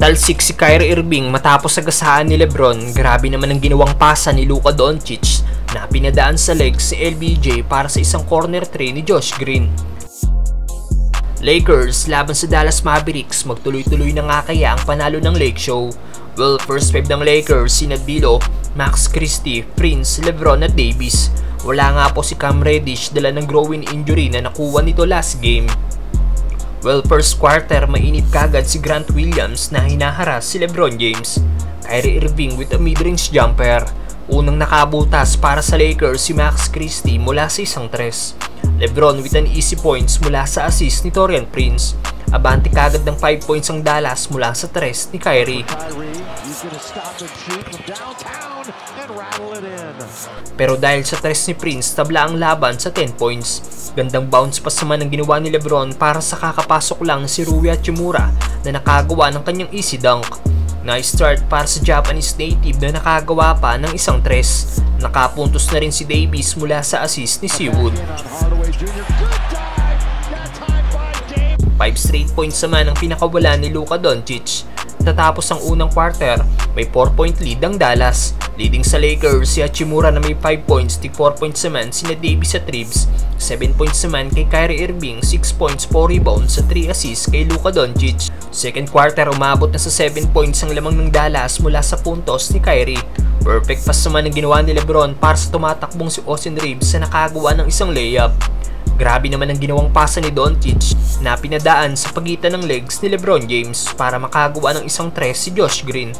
Talsik si Kyrie Irving matapos sagasaan ni LeBron. Grabe naman ang ginawang pasa ni Luka Doncic na pinadaan sa legs si LBJ para sa isang corner 3 ni Josh Green. Lakers laban sa Dallas Mavericks, magtuloy-tuloy na nga kaya ang panalo ng Lake Show? Well, first 5 ng Lakers, sina D'Lo, Max Christie, Prince, LeBron at Davis. Wala nga po si Cam Reddish dala ng growing injury na nakuha nito last game. Well, first quarter, mainit kagad si Grant Williams na hinaharas si LeBron James. Kyrie Irving with a mid-range jumper. Unang nakabutas para sa Lakers si Max Christie mula sa isang tres. LeBron with an easy points mula sa assist ni Taurean Prince. Abante kagad ng 5 points ang Dallas mula sa tres ni Kyrie. Pero dahil sa tres ni Prince, tabla ang laban sa 10 points. Gandang bounce pass naman ang ginawa ni LeBron para sa kakapasok lang si Rui Hachimura na nakagawa ng kanyang easy dunk. Nice start para sa Japanese native na nakagawa pa ng isang tres. Nakapuntos na rin si Davis mula sa assist ni Seawood. 5 straight points naman ang pinakawalan ni Luka Doncic. Tatapos ang unang quarter, may 4-point lead ang Dallas. Leading sa Lakers si Hachimura na may 5 points, 4 points naman sina Davis at Reeves. 7 points naman kay Kyrie Irving, 6 points, 4 rebounds at 3 assists kay Luka Doncic. Second quarter, umabot na sa 7 points ang lamang ng Dallas mula sa puntos ni Kyrie. Perfect pass naman ang ginawa ni LeBron para sa tumatakbong si Austin Reeves na nakagawa ng isang layup. Grabe naman ang ginawang pasa ni Doncic na pinadaan sa pagitan ng legs ni LeBron James para makagawa ng isang tres si Josh Green.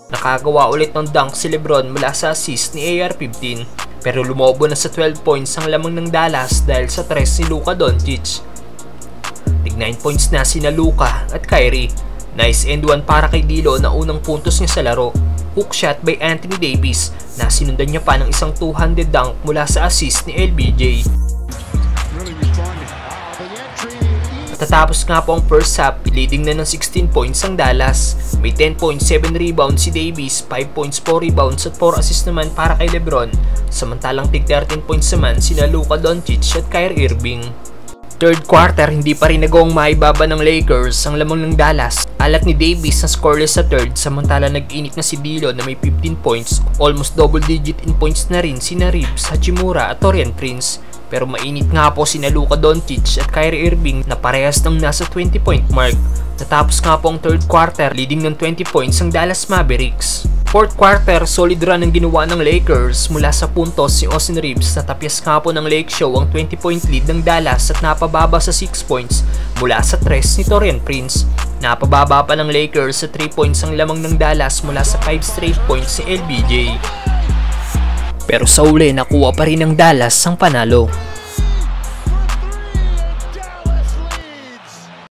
Nakagawa ulit ng dunk si LeBron mula sa assist ni AR-15 pero lumobo na sa 12 points ang lamang ng Dallas dahil sa tres ni Luka Doncic. Tig 9 points na sina Luka at Kyrie. Nice end one para kay D'Lo na unang puntos niya sa laro. Hook shot by Anthony Davis na sinundan niya pa ng isang 200 dunk mula sa assist ni LBJ. Matatapos nga po ang first half, leading na ng 16 points ang Dallas. May 10 points, 7 rebounds si Davis, 5 points, 4 rebounds at 4 assists naman para kay LeBron. Samantalang tig 13 points naman sina Luka Doncic at Kyrie Irving. Third quarter, hindi pa rin nagawang maibaba ng Lakers ang lamang ng Dallas. Alat ni Davis na scoreless sa third, samantala nag-init na si D'Lo na may 15 points. Almost double digit in points na rin sina Reeves, Hachimura at Taurean Prince. Pero mainit nga po sina Luka Doncic at Kyrie Irving na parehas ng nasa 20 point mark. Natapos nga po ang third quarter, leading ng 20 points ang Dallas Mavericks. Fourth quarter, solid run ang ginawa ng Lakers mula sa puntos si Austin Reeves. Natapyas nga po ng Lake Show ang 20 point lead ng Dallas at napababa sa 6 points mula sa tres ni Taurean Prince. Napababa pa ng Lakers sa 3 points ang lamang ng Dallas mula sa 5 straight points si LBJ. Pero sa uli, nakuha pa rin ng Dallas ang panalo.